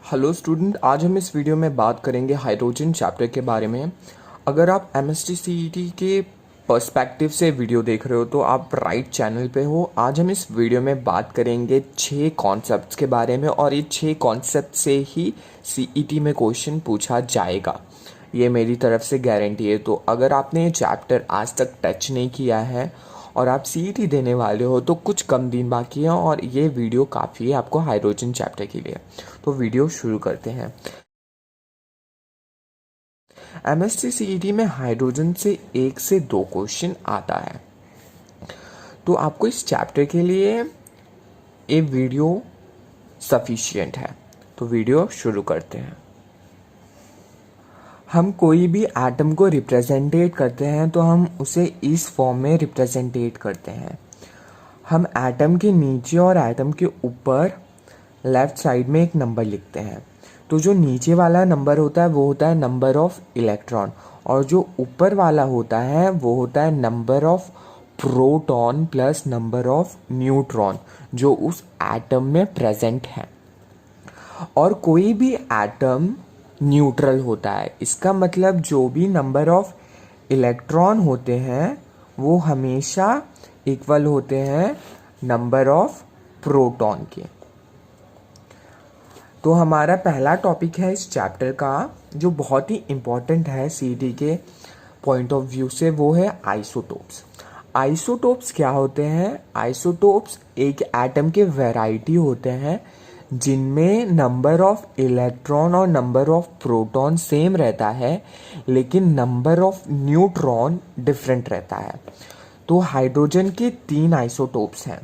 Hello student, आज हम इस वीडियो में बात करेंगे हाइड्रोजन चैप्टर के बारे में। अगर आप एमएसटी सीईटी के पर्सपेक्टिव से वीडियो देख रहे हो तो आप राइट चैनल पे हो। आज हम इस वीडियो में बात करेंगे 6 कॉन्सेप्ट्स के बारे में और ये 6 कॉन्सेप्ट से ही सीईटी में क्वेश्चन पूछा जाएगा, ये मेरी तरफ से गारंटी है। तो अगर आपने ये चैप्टर आज तक टच नहीं किया है और आप सीईटी देने वाले हो तो कुछ कम दिन बाकी है और ये वीडियो काफ़ी है आपको हाइड्रोजन चैप्टर के लिए। तो वीडियो शुरू करते हैं। एमएसटी सीईटी में हाइड्रोजन से 1 से 2 क्वेश्चन आता है, तो आपको इस चैप्टर के लिए ये वीडियो सफिशिएंट है। तो वीडियो शुरू करते हैं। हम कोई भी एटम को रिप्रेजेंटेट करते हैं तो हम उसे इस फॉर्म में रिप्रेजेंटेट करते हैं। हम एटम के नीचे और एटम के ऊपर लेफ्ट साइड में एक नंबर लिखते हैं। तो जो नीचे वाला नंबर होता है वो होता है नंबर ऑफ इलेक्ट्रॉन, और जो ऊपर वाला होता है वो होता है number of proton plus number of neutron जो उस एटम में प्रेजेंट है। और कोई भी एटम न्यूट्रल होता है, इसका मतलब जो भी नंबर ऑफ इलेक्ट्रॉन होते हैं वो हमेशा इक्वल होते हैं नंबर ऑफ प्रोटॉन के। तो हमारा पहला टॉपिक है इस चैप्टर का जो बहुत ही इम्पोर्टेंट है सीईटी के पॉइंट ऑफ व्यू से, वो है आइसोटोप्स। आइसोटोप्स क्या होते हैं? आइसोटोप्स एक एटम के वैरायटी होते हैं जिनमें नंबर ऑफ इलेक्ट्रॉन और नंबर ऑफ प्रोटॉन सेम रहता है लेकिन नंबर ऑफ न्यूट्रॉन डिफरेंट रहता है। तो हाइड्रोजन के 3 आइसोटोप्स हैं।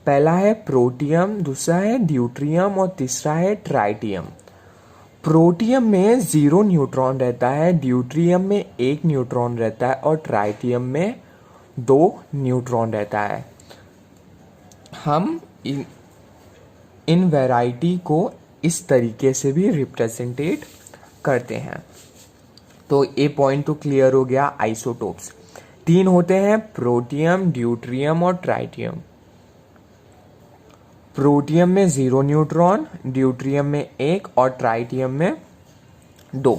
पहला है प्रोटियम, दूसरा है ड्यूट्रियम और तीसरा है ट्राइटियम। प्रोटियम में 0 न्यूट्रॉन रहता है, ड्यूट्रियम में 1 न्यूट्रॉन रहता है और ट्राइटियम में 2 न्यूट्रॉन रहता है। हम इन वैरायटी को इस तरीके से भी रिप्रेजेंटेट करते हैं। तो ये पॉइंट तो क्लियर हो गया। आइसोटोप्स 3 होते हैं, प्रोटियम, ड्यूट्रियम और ट्राइटियम। प्रोटियम में 0 न्यूट्रॉन, ड्यूट्रियम में 1 और ट्राइटियम में 2।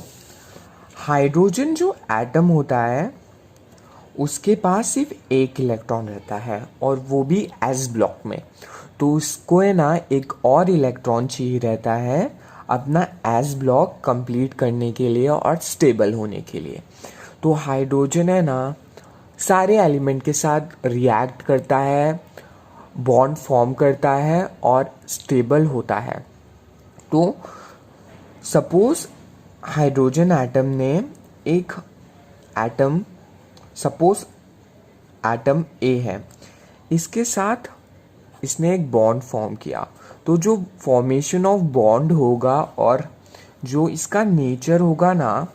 हाइड्रोजन जो एटम होता है उसके पास सिर्फ 1 इलेक्ट्रॉन रहता है और वो भी एस ब्लॉक में। तो उसको है ना एक और इलेक्ट्रॉन चाहिए रहता है अपना एस ब्लॉक कंप्लीट करने के लिए और स्टेबल होने के लिए। तो हाइड्रोजन है ना सारे एलिमेंट के साथ रिएक्ट करता है, बॉन्ड फॉर्म करता है और स्टेबल होता है। तो सपोज हाइड्रोजन एटम ने एक एटम, सपोज एटम ए है, इसके साथ इसने एक बॉन्ड फॉर्म किया। तो जो फॉर्मेशन ऑफ बॉन्ड होगा और जो इसका नेचर होगा ना,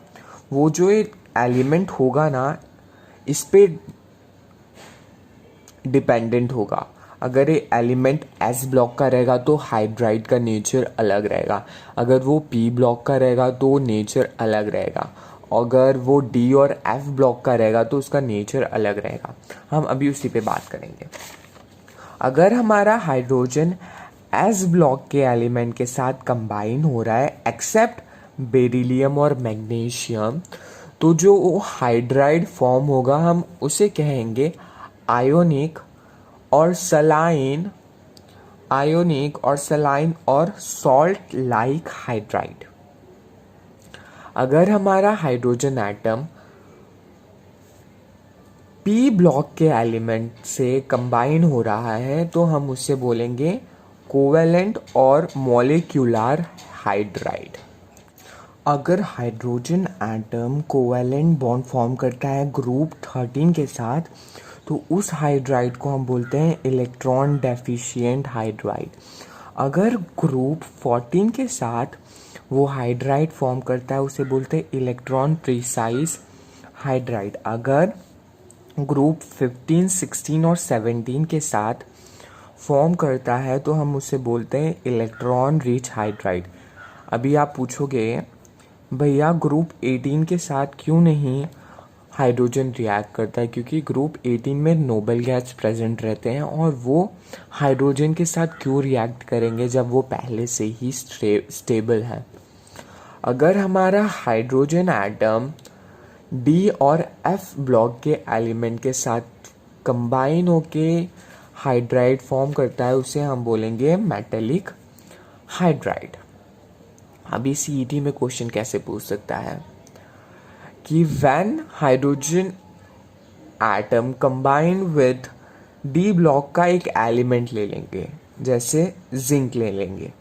वो जो एक एलिमेंट होगा ना इस पे डिपेंडेंट होगा। अगर ये एलिमेंट एस ब्लॉक का रहेगा तो हाइड्राइड का नेचर अलग रहेगा, अगर वो पी ब्लॉक का रहेगा तो नेचर अलग रहेगा, अगर वो डी और एफ ब्लॉक का रहेगा तो उसका नेचर अलग रहेगा। हम अभी उसी पे बात करेंगे। अगर हमारा हाइड्रोजन एस ब्लॉक के एलिमेंट के साथ कंबाइन हो रहा है एक्सेप्ट बेरिलियम और मैग्नीशियम, तो जो हाइड्राइड फॉर्म होगा हम उसे कहेंगे आयोनिक और सलाइन, आयोनिक और सलाइन और सॉल्ट लाइक हाइड्राइड। अगर हमारा हाइड्रोजन एटम पी ब्लॉक के एलिमेंट से कंबाइन हो रहा है तो हम उससे बोलेंगे कोवेलेंट और मॉलिक्यूलर हाइड्राइड। अगर hydrogen atom covalent bond form करता है ग्रुप 13 के साथ तो उस हाइड्राइड को हम बोलते हैं इलेक्ट्रॉन डेफिशिएंट हाइड्राइड। अगर ग्रुप 14 के साथ वो हाइड्राइड फॉर्म करता है उसे बोलते हैं इलेक्ट्रॉन प्रिसाइज हाइड्राइड। अगर ग्रुप 15, 16 और 17 के साथ फॉर्म करता है तो हम उसे बोलते हैं इलेक्ट्रॉन रिच हाइड्राइड। अभी आप पूछोगे भैया ग्रुप 18 के साथ क्यों नहीं हाइड्रोजन रिएक्ट करता है, क्योंकि ग्रुप 18 में नोबल गैस प्रेजेंट रहते हैं और वो हाइड्रोजन के साथ क्यों रिएक्ट करेंगे जब वो पहले से ही स्टेबल है। अगर हमारा हाइड्रोजन एटम डी और एफ ब्लॉक के एलिमेंट के साथ कंबाइन होके हाइड्राइड फॉर्म करता है, उसे हम बोलेंगे मेटेलिक हाइड्राइड। अभी सीईटी में क्वेश्चन कैसे पूछ सकता है कि when hydrogen atom combine with D block का एक एलिमेंट ले लेंगे, जैसे जिंक ले लेंगे,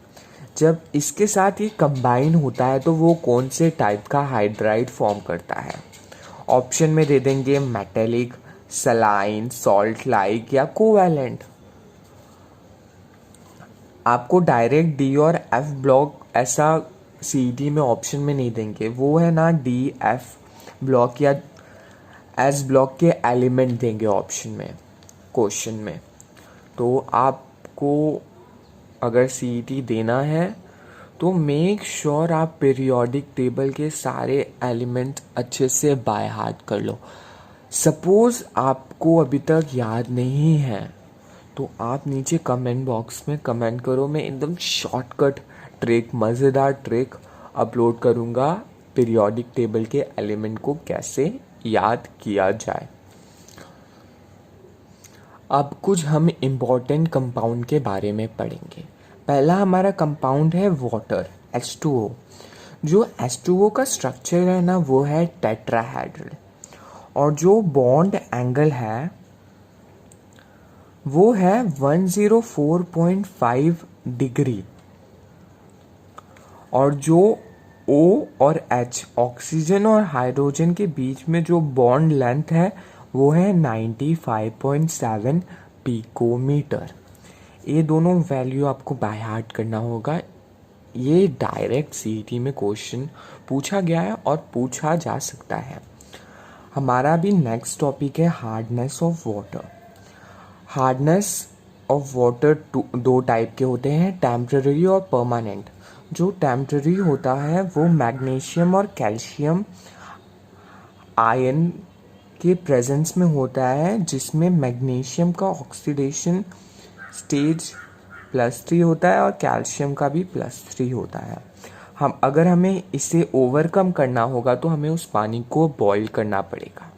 जब इसके साथ ये कंबाइन होता है तो वो कौन से टाइप का हाइड्राइड फॉर्म करता है। ऑप्शन में दे देंगे मेटेलिक, सलाइन, सॉल्ट लाइक या कोवैलेंट। आपको डायरेक्ट डी और एफ ब्लॉक ऐसा सीईटी में ऑप्शन में नहीं देंगे, वो है ना डी एफ ब्लॉक या एस ब्लॉक के एलिमेंट देंगे ऑप्शन में, क्वेश्चन में। तो आपको अगर सीईटी देना है तो मेक श्योर आप पीरियोडिक टेबल के सारे एलिमेंट अच्छे से बाय हार्ट कर लो। सपोज आपको अभी तक याद नहीं है तो आप नीचे कमेंट बॉक्स में कमेंट करो, मैं एकदम शॉर्टकट ट्रिक, मज़ेदार ट्रिक अपलोड करूँगा पीरियोडिक टेबल के एलिमेंट को कैसे याद किया जाए। अब कुछ हम इम्पॉर्टेंट कंपाउंड के बारे में पढ़ेंगे। पहला हमारा कंपाउंड है वाटर, H2O। जो H2O का स्ट्रक्चर है ना वो है टेट्राहेड्रल, और जो बॉन्ड एंगल है वो है 104.5 डिग्री, और जो O और H ऑक्सीजन और हाइड्रोजन के बीच में जो बॉन्ड लेंथ है वो है 95.7 पिकोमीटर। ये दोनों वैल्यू आपको बाय हार्ट करना होगा। ये डायरेक्ट सीईटी में क्वेश्चन पूछा गया है और पूछा जा सकता है। हमारा भी नेक्स्ट टॉपिक है hardness of water. Hardness of water दो टाइप के होते हैं, टेम्पररी और परमानेंट। जो टेम्पररी होता है वो मैग्नीशियम और कैल्शियम आयन के प्रेजेंस में होता है, जिसमें मैग्नीशियम का ऑक्सीडेशन स्टेज +3 होता है और कैल्शियम का भी +3 होता है। अगर हमें इसे ओवरकम करना होगा तो हमें उस पानी को बॉईल करना पड़ेगा।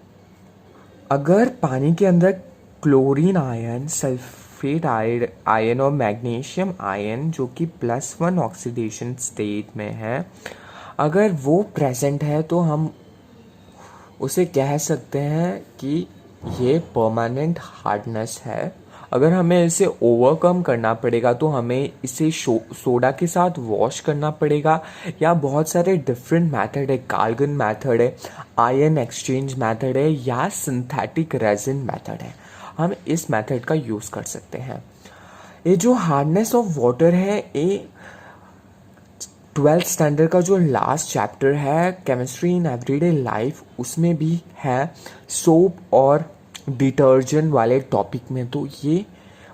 अगर पानी के अंदर क्लोरीन आयन, सल्फेट आयन और मैग्नीशियम आयन जो कि +1 ऑक्सीडेशन स्टेट में है, अगर वो प्रेजेंट है तो हम उसे कह सकते हैं कि ये परमानेंट हार्डनेस है। अगर हमें इसे ओवरकम करना पड़ेगा तो हमें इसे सोडा के साथ वॉश करना पड़ेगा, या बहुत सारे डिफरेंट मेथड है, कार्गन मेथड है, आयन एक्सचेंज मेथड है, या सिंथेटिक रेजिन मेथड है। हम इस मेथड का यूज़ कर सकते हैं। ये जो हार्डनेस ऑफ वाटर है, ये 12th स्टैंडर्ड का जो लास्ट चैप्टर है केमिस्ट्री इन एवरीडे लाइफ, उसमें भी है सोप और डिटर्जेंट वाले टॉपिक में। तो ये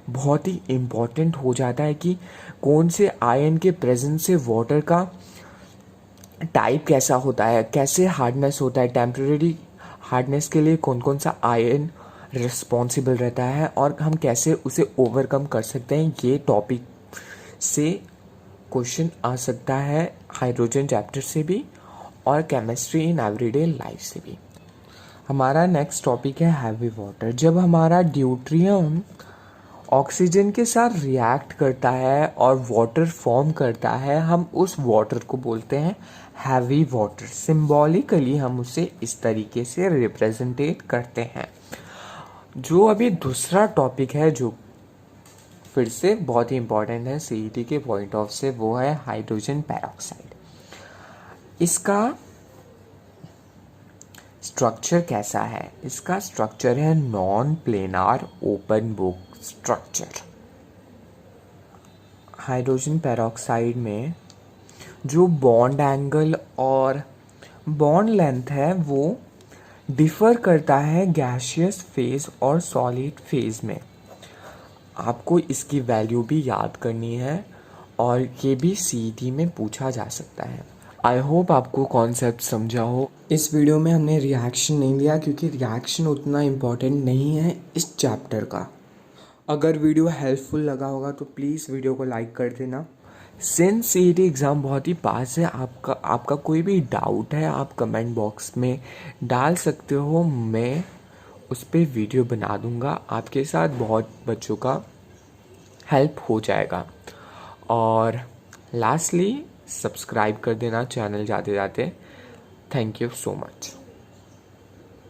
बहुत ही इम्पॉर्टेंट हो जाता है कि कौन से आयन के प्रेजेंस से वाटर का टाइप कैसा होता है, कैसे हार्डनेस होता है, टेम्परेरी हार्डनेस के लिए कौन कौन सा आयन रिस्पॉन्सिबल रहता है, और हम कैसे उसे ओवरकम कर सकते हैं। ये टॉपिक से क्वेश्चन आ सकता है, हाइड्रोजन चैप्टर से भी और केमिस्ट्री इन एवरीडे लाइफ से भी। हमारा नेक्स्ट टॉपिक है हैवी वाटर। जब हमारा ड्यूट्रियम ऑक्सीजन के साथ रिएक्ट करता है और वाटर फॉर्म करता है, हम उस वाटर को बोलते हैं हैवी वाटर। सिंबॉलिकली हम उसे इस तरीके से रिप्रेजेंटेट करते हैं। जो अभी दूसरा टॉपिक है जो फिर से बहुत ही इंपॉर्टेंट है सीईटी के पॉइंट ऑफ से, वो है हाइड्रोजन पेरोक्साइड। इसका स्ट्रक्चर कैसा है? इसका स्ट्रक्चर है non planar open book structure. Hydrogen peroxide में जो बॉन्ड एंगल और बॉन्ड लेंथ है वो डिफर करता है गैसियस फेज और सॉलिड फेज में। आपको इसकी वैल्यू भी याद करनी है और ये भी सीईटी में पूछा जा सकता है। आई होप आपको कॉन्सेप्ट समझा हो। इस वीडियो में हमने रिएक्शन नहीं लिया क्योंकि रिएक्शन उतना इम्पोर्टेंट नहीं है इस चैप्टर का। अगर वीडियो हेल्पफुल लगा होगा तो प्लीज़ वीडियो को लाइक कर देना। सिंस सीईटी एग्ज़ाम बहुत ही पास है, आपका कोई भी डाउट है आप कमेंट बॉक्स में डाल सकते हो, मैं उस पर वीडियो बना दूंगा। आपके साथ बहुत बच्चों का हेल्प हो जाएगा। और लास्टली सब्सक्राइब कर देना चैनल जाते जाते। Thank you so much.